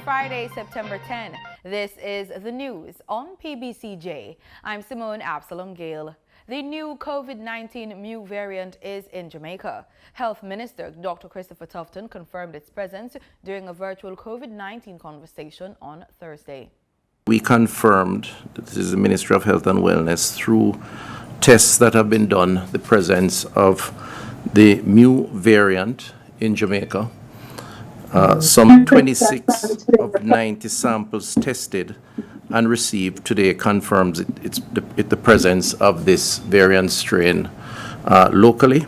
Friday, September 10. This is the news on PBCJ. I'm Simone Absalom Gale. The new COVID-19 mu variant is in Jamaica. Health Minister Dr. Christopher Tufton confirmed its presence during a virtual COVID-19 conversation on Thursday. We confirmed, this is the Ministry of Health and Wellness, through tests that have been done, the presence of the mu variant in Jamaica. Some 26 of 90 samples tested and received today confirms it's the presence of this variant strain locally.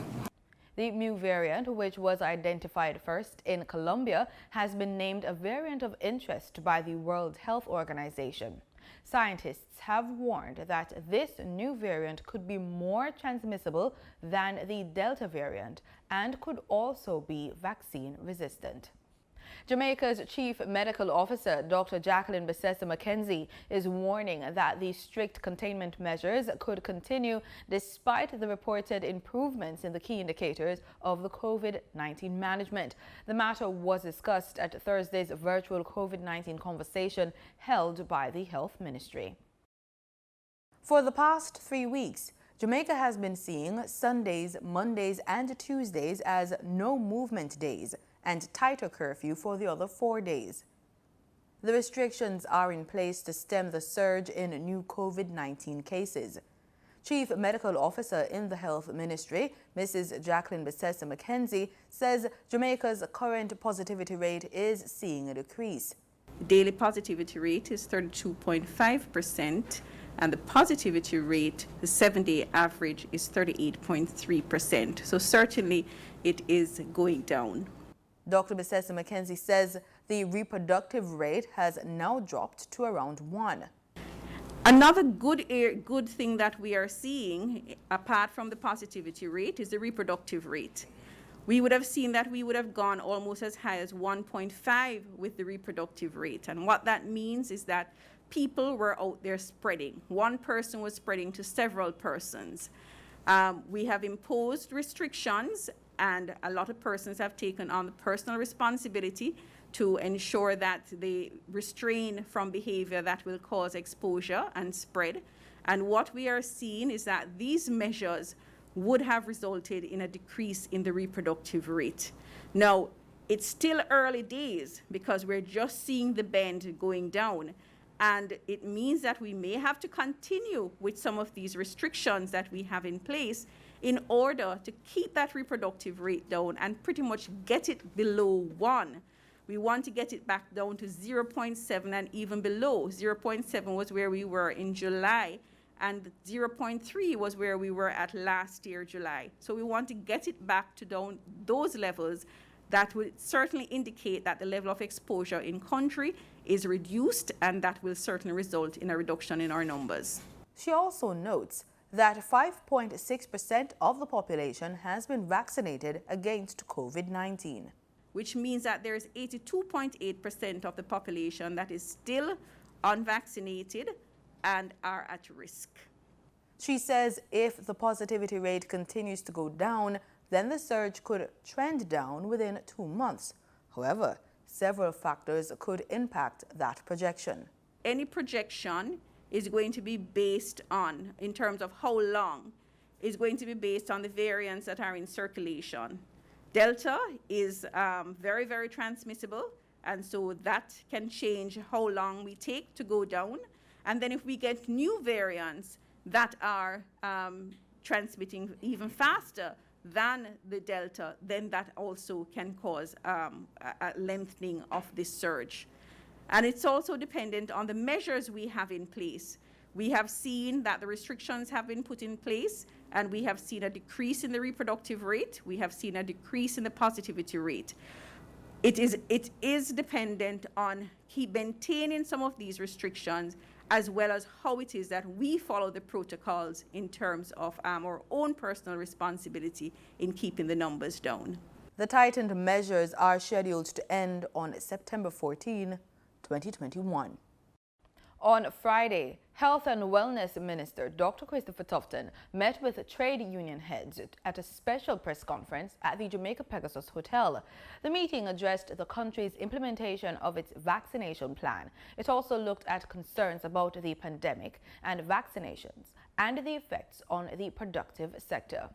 The mu variant, which was identified first in Colombia, has been named a variant of interest by the World Health Organization. Scientists have warned that this new variant could be more transmissible than the Delta variant and could also be vaccine resistant. Jamaica's Chief Medical Officer, Dr. Jacqueline Bessessa-McKenzie, is warning that the strict containment measures could continue despite the reported improvements in the key indicators of the COVID-19 management. The matter was discussed at Thursday's virtual COVID-19 conversation held by the Health Ministry. For the past 3 weeks, Jamaica has been seeing Sundays, Mondays, and Tuesdays as no movement days and tighter curfew for the other 4 days. The restrictions are in place to stem the surge in new COVID-19 cases. Chief Medical Officer in the Health Ministry, Mrs. Jacqueline Bessessa-McKenzie, says Jamaica's current positivity rate is seeing a decrease. Daily positivity rate is 32.5%, and the positivity rate, the 7-day average, is 38.3%. So certainly it is going down. Dr. Bessessa-McKenzie says the reproductive rate has now dropped to around 1. Another good thing that we are seeing, apart from the positivity rate, is the reproductive rate. We would have seen that we would have gone almost as high as 1.5 with the reproductive rate. And what that means is that people were out there spreading. One person was spreading to several persons. We have imposed restrictions, and a lot of persons have taken on the personal responsibility to ensure that they restrain from behavior that will cause exposure and spread. And what we are seeing is that these measures would have resulted in a decrease in the reproductive rate. Now, it's still early days because we're just seeing the bend going down. And it means that we may have to continue with some of these restrictions that we have in place in order to keep that reproductive rate down and pretty much get it below 1. We want to get it back down to 0.7 and even below. 0.7 was where we were in July, and 0.3 was where we were at last year, July. So we want to get it back to down those levels. That would certainly indicate that the level of exposure in country is reduced, and that will certainly result in a reduction in our numbers. She also notes that 5.6% of the population has been vaccinated against COVID-19. Which means that there's 82.8% of the population that is still unvaccinated and are at risk. She says if the positivity rate continues to go down, then the surge could trend down within 2 months. However, several factors could impact that projection. Any projection is going to be based on, in terms of how long, is going to be based on the variants that are in circulation. Delta is very, very transmissible, and so that can change how long we take to go down. And then if we get new variants that are transmitting even faster than the Delta, then that also can cause a lengthening of this surge. And it's also dependent on the measures we have in place. We have seen that the restrictions have been put in place, and we have seen a decrease in the reproductive rate. We have seen a decrease in the positivity rate. It is dependent on maintaining some of these restrictions, as well as how it is that we follow the protocols in terms of our own personal responsibility in keeping the numbers down. The tightened measures are scheduled to end on September 14, 2021. On Friday, Health and Wellness Minister Dr. Christopher Tufton met with trade union heads at a special press conference at the Jamaica Pegasus Hotel. The meeting addressed the country's implementation of its vaccination plan. It also looked at concerns about the pandemic and vaccinations and the effects on the productive sector.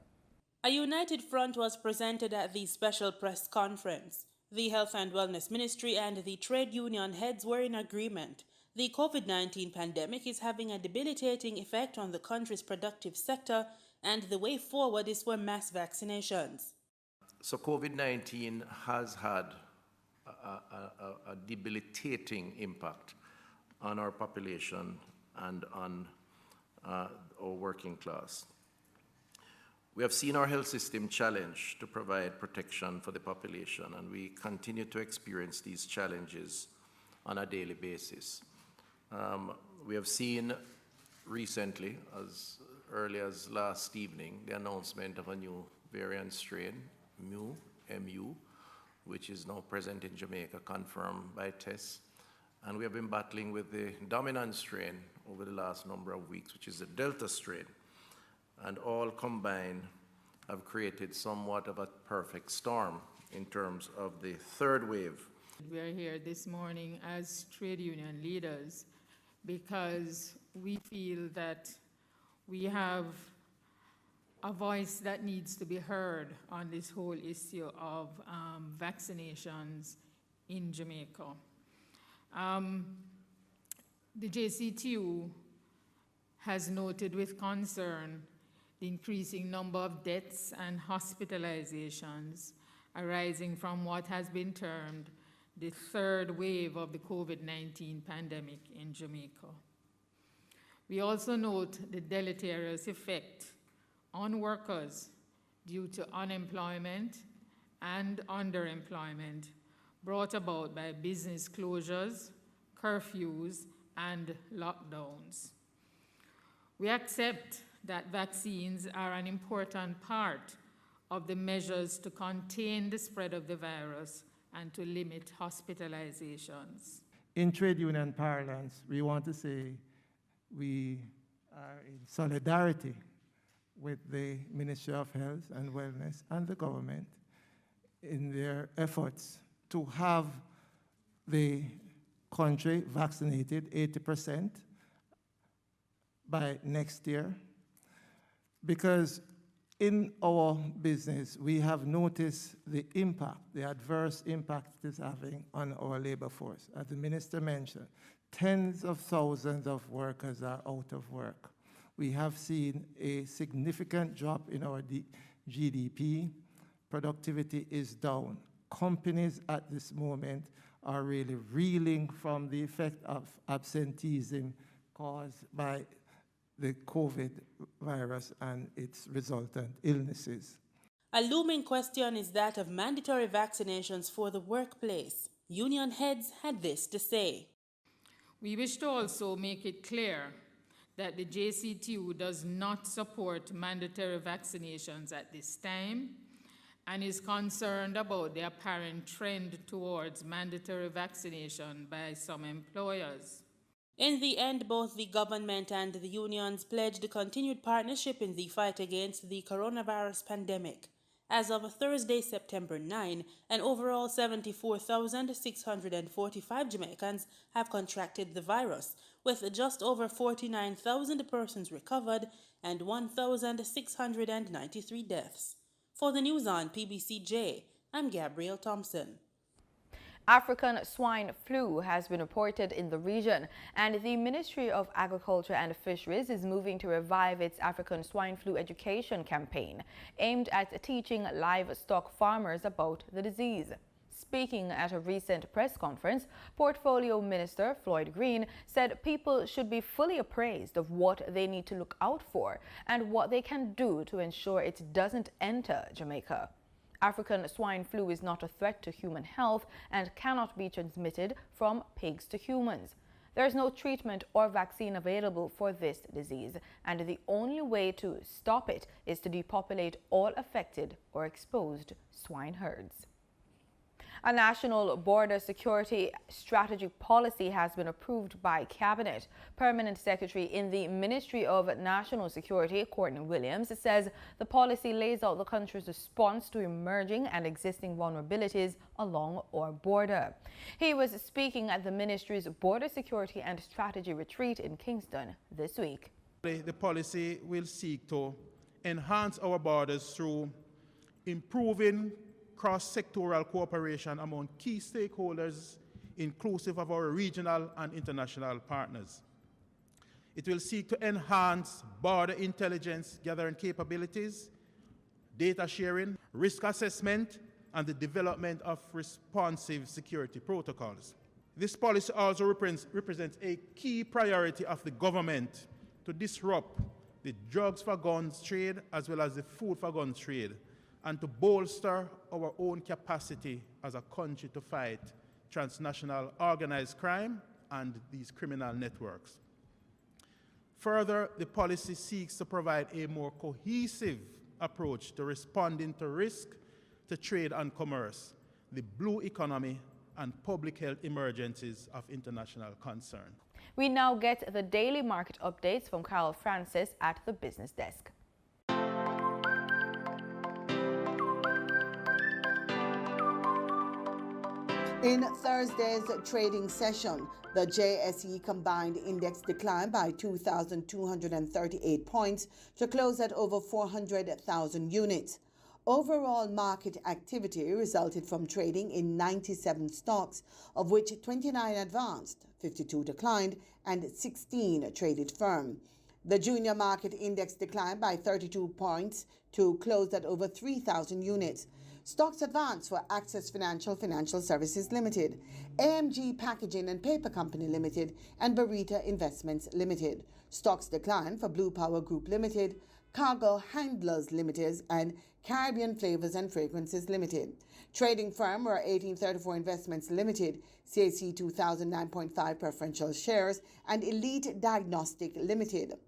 A united front was presented at the special press conference. The Health and Wellness Ministry and the trade union heads were in agreement. The COVID-19 pandemic is having a debilitating effect on the country's productive sector, and the way forward is for mass vaccinations. So COVID-19 has had a debilitating impact on our population and on our working class. We have seen our health system challenged to provide protection for the population, and we continue to experience these challenges on a daily basis. We have seen recently, as early as last evening, the announcement of a new variant strain, MU, which is now present in Jamaica, confirmed by tests. And we have been battling with the dominant strain over the last number of weeks, which is the Delta strain. And all combined have created somewhat of a perfect storm in terms of the third wave. We are here this morning as trade union leaders because we feel that we have a voice that needs to be heard on this whole issue of vaccinations in Jamaica. The JCTU has noted with concern the increasing number of deaths and hospitalizations arising from what has been termed the third wave of the COVID-19 pandemic in Jamaica. We also note the deleterious effect on workers due to unemployment and underemployment brought about by business closures, curfews, and lockdowns. We accept that vaccines are an important part of the measures to contain the spread of the virus and to limit hospitalizations. In trade union parlance, we want to say we are in solidarity with the Ministry of Health and Wellness and the government in their efforts to have the country vaccinated 80% by next year. Because in our business, we have noticed the impact, the adverse impact it is having on our labor force. As the minister mentioned, tens of thousands of workers are out of work. We have seen a significant drop in our GDP. Productivity is down. Companies at this moment are really reeling from the effect of absenteeism caused by the COVID virus and its resultant illnesses. A looming question is that of mandatory vaccinations for the workplace. Union heads had this to say. We wish to also make it clear that the JCTU does not support mandatory vaccinations at this time and is concerned about the apparent trend towards mandatory vaccination by some employers. In the end, both the government and the unions pledged continued partnership in the fight against the coronavirus pandemic. As of Thursday, September 9, an overall 74,645 Jamaicans have contracted the virus, with just over 49,000 persons recovered and 1,693 deaths. For the news on PBCJ, I'm Gabrielle Thompson. African swine flu has been reported in the region, and the Ministry of Agriculture and Fisheries is moving to revive its African swine flu education campaign, aimed at teaching livestock farmers about the disease. Speaking at a recent press conference, Portfolio Minister Floyd Green said people should be fully appraised of what they need to look out for and what they can do to ensure it doesn't enter Jamaica. African swine flu is not a threat to human health and cannot be transmitted from pigs to humans. There is no treatment or vaccine available for this disease, and the only way to stop it is to depopulate all affected or exposed swine herds. A national border security strategy policy has been approved by Cabinet. Permanent Secretary in the Ministry of National Security, Courtney Williams, says the policy lays out the country's response to emerging and existing vulnerabilities along our border. He was speaking at the ministry's Border Security and Strategy Retreat in Kingston this week. The policy will seek to enhance our borders through improving cross-sectoral cooperation among key stakeholders, inclusive of our regional and international partners. It will seek to enhance border intelligence gathering capabilities, data sharing, risk assessment, and the development of responsive security protocols. This policy also represents a key priority of the government to disrupt the drugs for guns trade as well as the food for guns trade, and to bolster our own capacity as a country to fight transnational organized crime and these criminal networks. Further, the policy seeks to provide a more cohesive approach to responding to risk to trade and commerce, the blue economy, and public health emergencies of international concern. We now get the daily market updates from Carol Francis at the business desk. In Thursday's trading session, the JSE combined index declined by 2,238 points to close at over 400,000 units. Overall market activity resulted from trading in 97 stocks, of which 29 advanced, 52 declined, and 16 traded firm. The junior market index declined by 32 points to close at over 3,000 units. Stocks advanced for Access Financial Services Limited, AMG Packaging and Paper Company Limited, and Barita Investments Limited. Stocks declined for Blue Power Group Limited, Cargo Handlers Limited, and Caribbean Flavors and Fragrances Limited. Trading firm were 1834 Investments Limited, CAC 2009.5 preferential shares, and Elite Diagnostic Limited.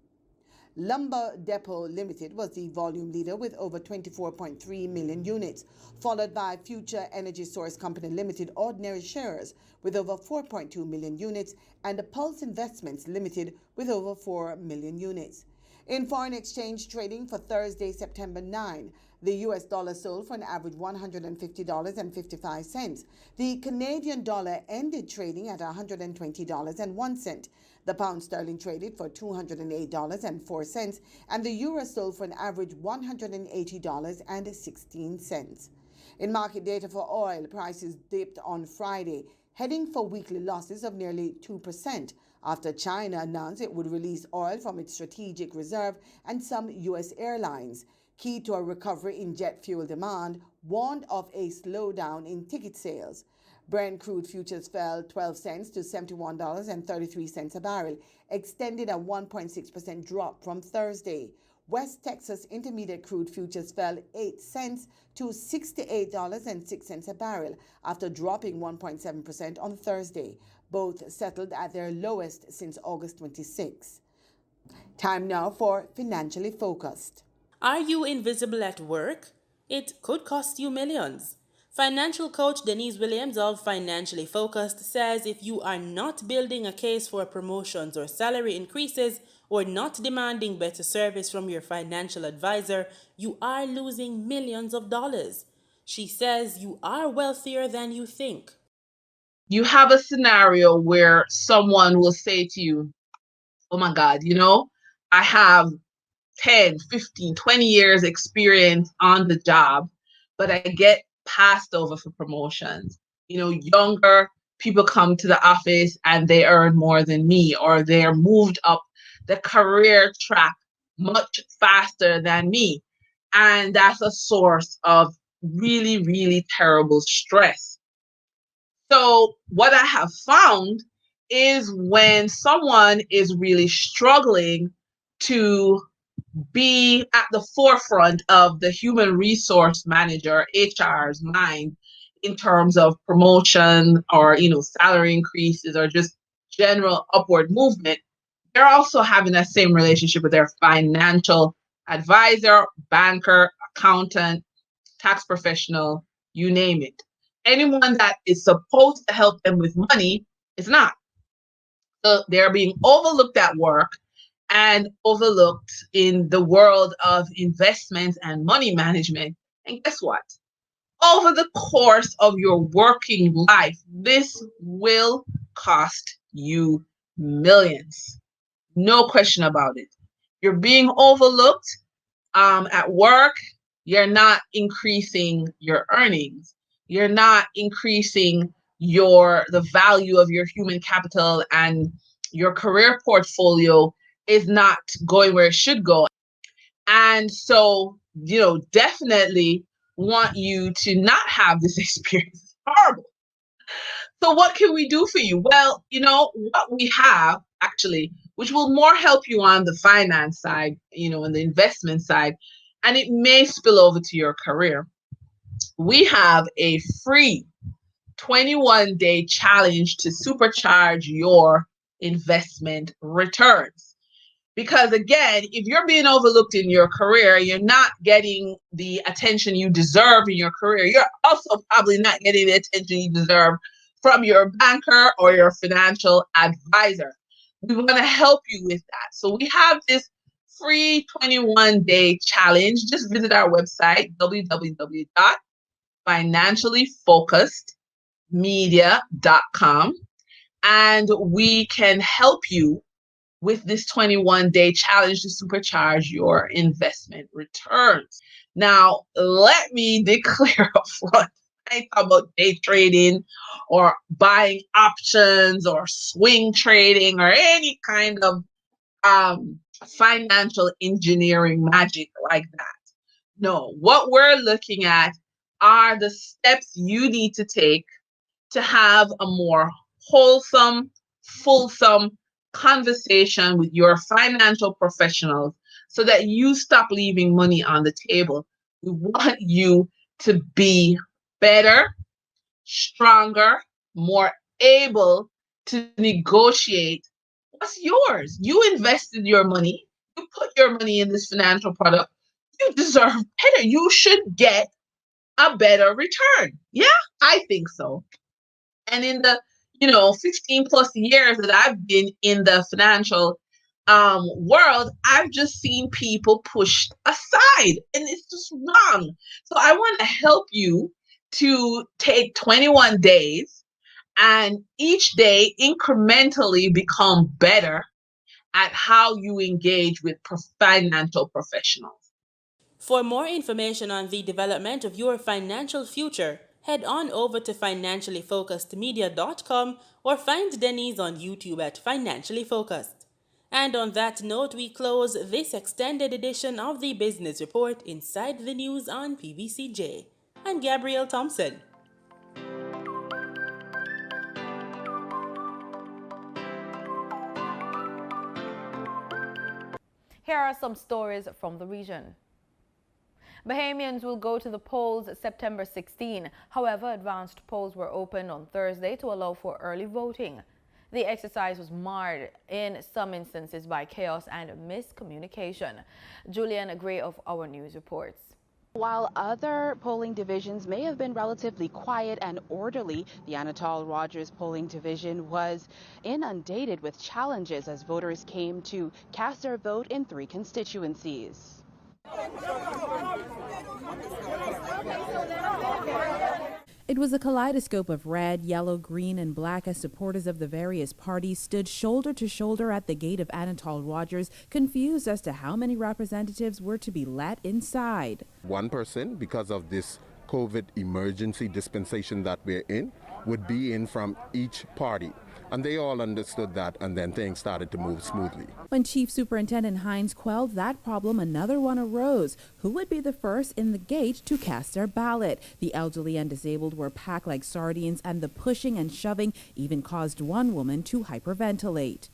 Lumber Depot Limited was the volume leader with over 24.3 million units, followed by Future Energy Source Company Limited ordinary shares with over 4.2 million units, and Pulse Investments Limited with over 4 million units. In foreign exchange trading for Thursday, September 9, the US dollar sold for an average $150.55. The Canadian dollar ended trading at $120.01. The pound sterling traded for $208.04, and the euro sold for an average $180.16. In market data for oil, prices dipped on Friday, heading for weekly losses of nearly 2%. After China announced it would release oil from its strategic reserve, and some U.S. airlines, key to a recovery in jet fuel demand, warned of a slowdown in ticket sales. Brent crude futures fell 12 cents to $71.33 a barrel, extended a 1.6% drop from Thursday. West Texas Intermediate crude futures fell 8 cents to $68.06 a barrel after dropping 1.7% on Thursday. Both settled at their lowest since August 26. Time now for Financially Focused. Are you invisible at work? It could cost you millions. Financial coach Denise Williams of Financially Focused says if you are not building a case for promotions or salary increases or not demanding better service from your financial advisor, you are losing millions of dollars. She says you are wealthier than you think. You have a scenario where someone will say to you, oh my God, I have 10, 15, 20 years experience on the job, but I get passed over for promotions. Younger people come to the office and they earn more than me, or they're moved up the career track much faster than me. And that's a source of really, really terrible stress. So what I have found is when someone is really struggling to be at the forefront of the human resource manager, HR's mind, in terms of promotion or, salary increases or just general upward movement, they're also having that same relationship with their financial advisor, banker, accountant, tax professional, you name it. anyone that is supposed to help them with money is not. So they're being overlooked at work and overlooked in the world of investments and money management. And guess what? Over the course of your working life, this will cost you millions. No question about it. You're being overlooked at work. You're not increasing your earnings. You're not increasing the value of your human capital, and your career portfolio is not going where it should go. And so, definitely want you to not have this experience. It's horrible. So what can we do for you? Well, what we have actually, which will more help you on the finance side, and the investment side, and it may spill over to your career. We have a free 21-day challenge to supercharge your investment returns. Because again, if you're being overlooked in your career, you're not getting the attention you deserve in your career. You're also probably not getting the attention you deserve from your banker or your financial advisor. We want to help you with that. So we have this free 21-day challenge. Just visit our website, www.financiallyfocusedmedia.com, and we can help you with this 21-day challenge to supercharge your investment returns. Now, let me declare upfront, I ain't talking about day trading or buying options or swing trading or any kind of financial engineering magic like that. No, what we're looking at are the steps you need to take to have a more wholesome, fulsome conversation with your financial professionals so that you stop leaving money on the table. We want you to be better, stronger, more able to negotiate what's yours. You invested your money. You put your money in this financial product. You deserve better. You should get a better return. Yeah, I think so. And in the 15 plus years that I've been in the financial world, I've just seen people pushed aside, and it's just wrong. So I want to help you to take 21 days and each day incrementally become better at how you engage with financial professionals. For more information on the development of your financial future, head on over to financiallyfocusedmedia.com or find Denise on YouTube at Financially Focused. And on that note, we close this extended edition of the Business Report Inside the News on PBCJ. I'm Gabrielle Thompson. Here are some stories from the region. Bahamians will go to the polls September 16. However, advanced polls were opened on Thursday to allow for early voting. The exercise was marred in some instances by chaos and miscommunication. Julian Gray of Our News reports. While other polling divisions may have been relatively quiet and orderly, the Anatole Rogers polling division was inundated with challenges as voters came to cast their vote in 3 constituencies. It was a kaleidoscope of red, yellow, green, and black as supporters of the various parties stood shoulder to shoulder at the gate of Anatole Rogers, confused as to how many representatives were to be let inside. One person, because of this COVID emergency dispensation that we're in, would be in from each party. And they all understood that, and then things started to move smoothly. When Chief Superintendent Hines quelled that problem, another one arose. Who would be the first in the gate to cast their ballot? The elderly and disabled were packed like sardines, and the pushing and shoving even caused one woman to hyperventilate.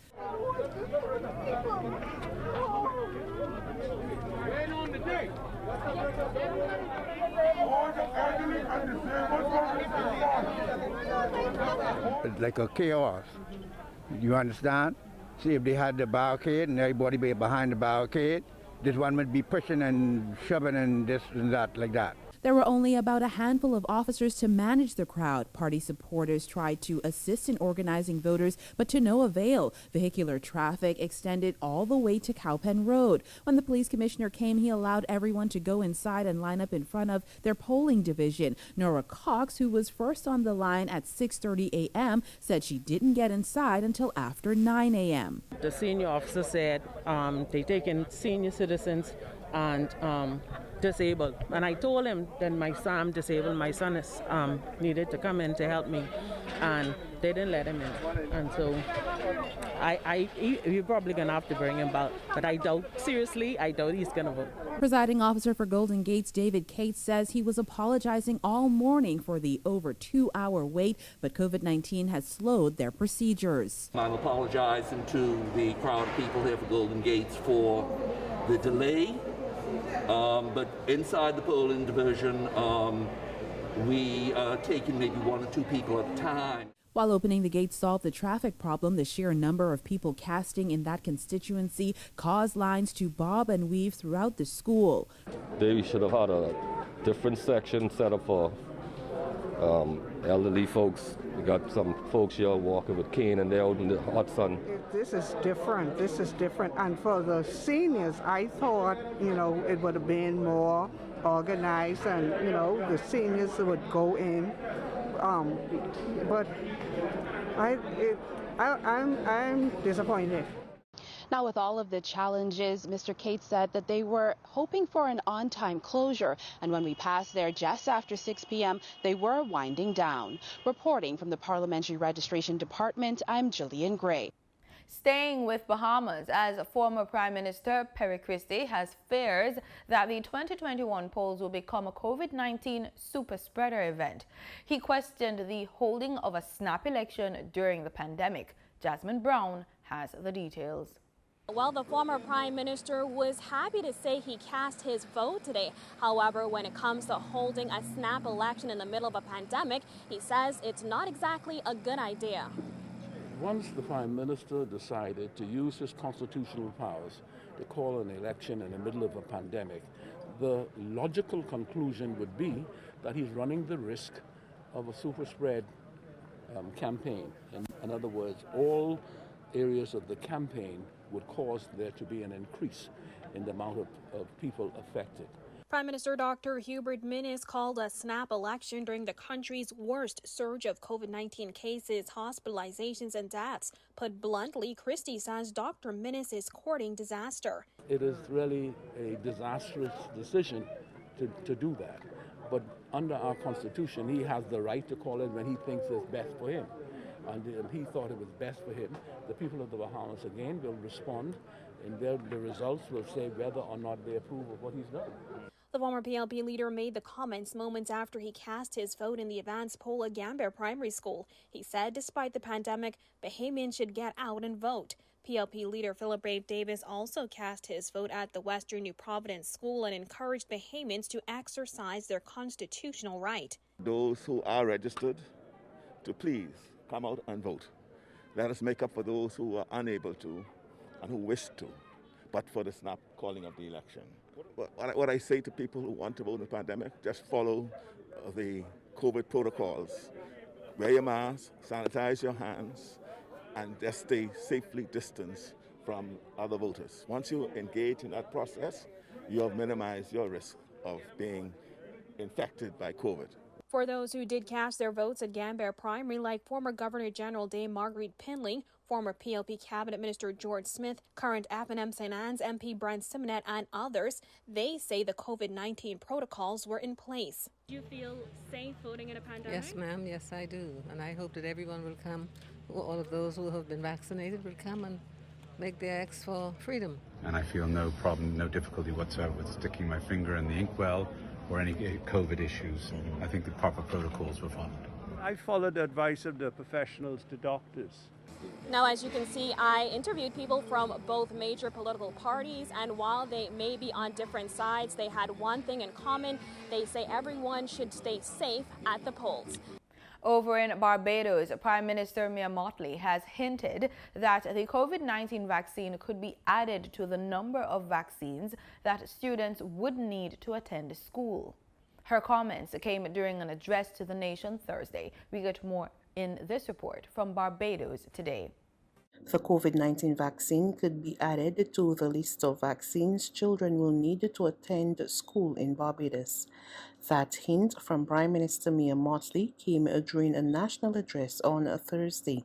It's like a chaos. You understand? See, if they had the barricade and everybody be behind the barricade, this one would be pushing and shoving and this and that like that. There were only about a handful of officers to manage the crowd. Party supporters tried to assist in organizing voters, but to no avail. Vehicular traffic extended all the way to Cowpen Road. When the police commissioner came, he allowed everyone to go inside and line up in front of their polling division. Nora Cox, who was first on the line at 6:30 a.m., said she didn't get inside until after 9 a.m. The senior officer said they taking senior citizens and disabled. And I told him that I'm disabled, my son is needed to come in to help me, and they didn't let him in. And so you're probably going to have to bring him back. But I doubt he's going to vote. Presiding officer for Golden Gates, David Cates, says he was apologizing all morning for the over 2-hour wait, but COVID-19 has slowed their procedures. I'm apologizing to the crowd of people here for Golden Gates for the delay. But inside the polling division, we are taking maybe 1 or 2 people at a time. While opening the gates solved the traffic problem, the sheer number of people casting in that constituency caused lines to bob and weave throughout the school. They should have had a different section set up for elderly folks. We got some folks here walking with cane and they're out in the hot sun. This is different. And for the seniors, I thought, it would have been more organized and, the seniors would go in. But I'm disappointed. Now, with all of the challenges, Mr. Cates said that they were hoping for an on-time closure, and when we passed there just after 6 p.m., they were winding down. Reporting from the Parliamentary Registration Department, I'm Jillian Gray. Staying with Bahamas, as former Prime Minister Christie has fears that the 2021 polls will become a COVID-19 super spreader event. He questioned the holding of a snap election during the pandemic. Jasmine Brown has the details. Well, the former Prime Minister was happy to say he cast his vote today. However, when it comes to holding a snap election in the middle of a pandemic, he says it's not exactly a good idea. Once the Prime Minister decided to use his constitutional powers to call an election in the middle of a pandemic, the logical conclusion would be that he's running the risk of a super spread campaign. In other words, all areas of the campaign would cause there to be an increase in the amount of people affected. Prime Minister Dr. Hubert Minnis called a snap election during the country's worst surge of COVID-19 cases, hospitalizations, and deaths. Put bluntly, Christie says Dr. Minnis is courting disaster. It is really a disastrous decision to do that. But under our Constitution, he has the right to call it when he thinks it's best for him. And he thought it was best for him. The people of the Bahamas, again, will respond, and the results will say whether or not they approve of what he's done. The former PLP leader made the comments moments after he cast his vote in the advanced poll at Gambia Primary School. He said despite the pandemic, Bahamians should get out and vote. PLP leader Philip Brave Davis also cast his vote at the Western New Providence School and encouraged Bahamians to exercise their constitutional right. Those who are registered to please come out and vote. Let us make up for those who are unable to and who wish to, but for the snap calling of the election. What I say to people who want to vote in the pandemic, just follow the COVID protocols. Wear your mask, sanitize your hands, and just stay safely distanced from other voters. Once you engage in that process, you have minimized your risk of being infected by COVID. For those who did cast their votes at Gambia Primary, like former Governor General Dame Marguerite Pinley, former PLP Cabinet Minister George Smith, current FNM St. Anne's MP Brent Simonet, and others, they say the COVID-19 protocols were in place. Do you feel safe voting in a pandemic? Yes, ma'am. Yes, I do. And I hope that everyone will come, all of those who have been vaccinated will come and make their acts for freedom. And I feel no problem, no difficulty whatsoever with sticking my finger in the inkwell or any COVID issues. I think the proper protocols were followed. I followed the advice of the professionals, the doctors. Now, as you can see, I interviewed people from both major political parties, and while they may be on different sides, they had one thing in common. They say everyone should stay safe at the polls. Over in Barbados, Prime Minister Mottley has hinted that the COVID-19 vaccine could be added to the number of vaccines that students would need to attend school. Her comments came during an address to the nation Thursday. We get more in this report from Barbados today. The COVID-19 vaccine could be added to the list of vaccines children will need to attend school in Barbados. That hint from Prime Minister Mottley came during a national address on Thursday,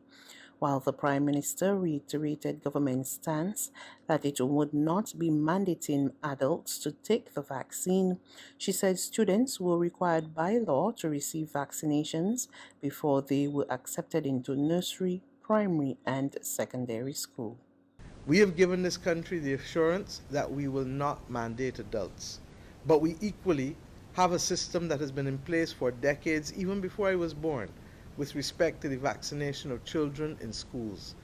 while the Prime Minister reiterated government's stance that it would not be mandating adults to take the vaccine. She said students were required by law to receive vaccinations before they were accepted into nursery, primary and secondary school. We have given this country the assurance that we will not mandate adults, but we equally have a system that has been in place for decades, even before I was born, with respect to the vaccination of children in schools.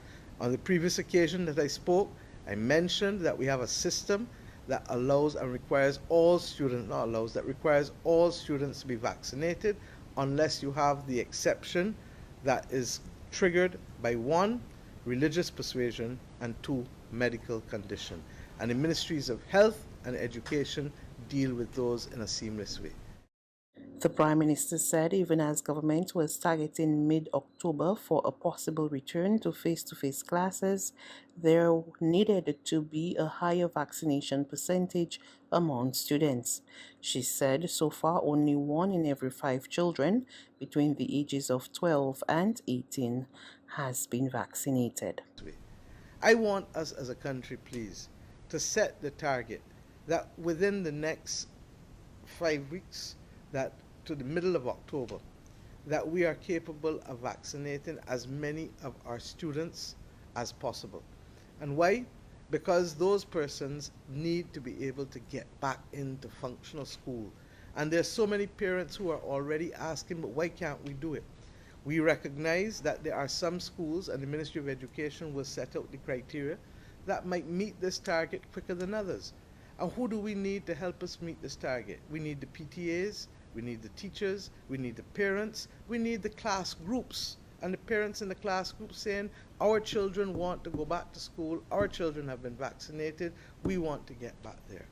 On the previous occasion that I spoke, I mentioned that we have a system that allows and requires all students, not allows, that requires all students to be vaccinated unless you have the exception that is triggered by 1, religious persuasion, and 2, medical condition. And the Ministries of Health and Education deal with those in a seamless way. The Prime Minister said even as government was targeting mid-October for a possible return to face-to-face classes, there needed to be a higher vaccination percentage among students. She said so far only 1 in every 5 children between the ages of 12 and 18 has been vaccinated. I want us as a country, please, to set the target that within the next 5 weeks, that to the middle of October, that we are capable of vaccinating as many of our students as possible. And why? Because those persons need to be able to get back into functional school. And there's so many parents who are already asking, but why can't we do it? We recognize that there are some schools, and the Ministry of Education will set out the criteria that might meet this target quicker than others. And who do we need to help us meet this target? We need the PTAs, we need the teachers, we need the parents, we need the class groups. And the parents in the class groups saying, our children want to go back to school, our children have been vaccinated, we want to get back there.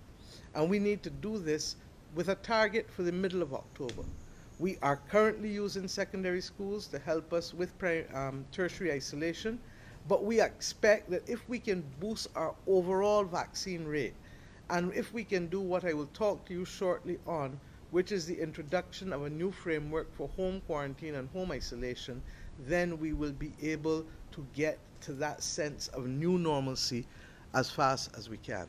And we need to do this with a target for the middle of October. We are currently using secondary schools to help us with tertiary isolation, but we expect that if we can boost our overall vaccine rate, and if we can do what I will talk to you shortly on, which is the introduction of a new framework for home quarantine and home isolation, then we will be able to get to that sense of new normalcy as fast as we can.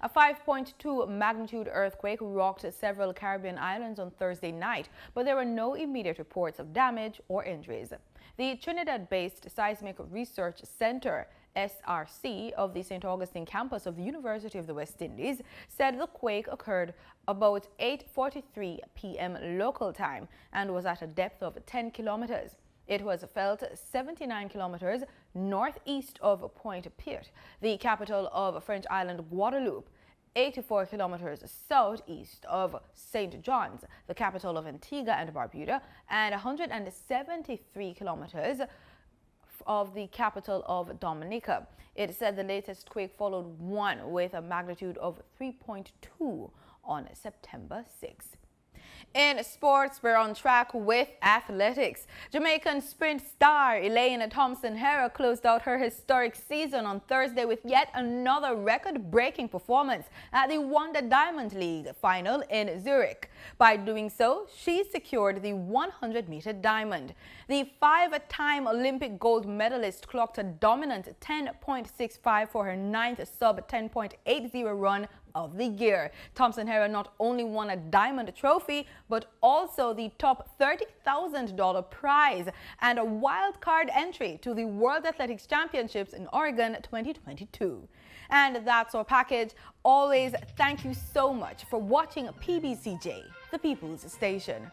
A 5.2 magnitude earthquake rocked several Caribbean islands on Thursday night, but there were no immediate reports of damage or injuries. The Trinidad-based Seismic Research Center, SRC, of the St. Augustine campus of the University of the West Indies said the quake occurred about 8:43 p.m. local time and was at a depth of 10 kilometers. It was felt 79 kilometers northeast of Point Piet, the capital of French island Guadeloupe, 84 kilometers southeast of St. John's, the capital of Antigua and Barbuda, and 173 kilometers of the capital of Dominica. It said the latest quake followed one with a magnitude of 3.2 on September 6. In sports, we're on track with athletics. Jamaican sprint star Elaine Thompson-Herah closed out her historic season on Thursday with yet another record-breaking performance at the Wonder Diamond League final in Zurich. By doing so, she secured the 100-meter diamond. The 5-time Olympic gold medalist clocked a dominant 10.65 for her 9th sub-10.80 run of the year. Thompson-Herah not only won a diamond trophy, but also the top $30,000 prize and a wild card entry to the World Athletics Championships in Oregon 2022. And that's our package. Always thank you so much for watching PBCJ, the People's Station.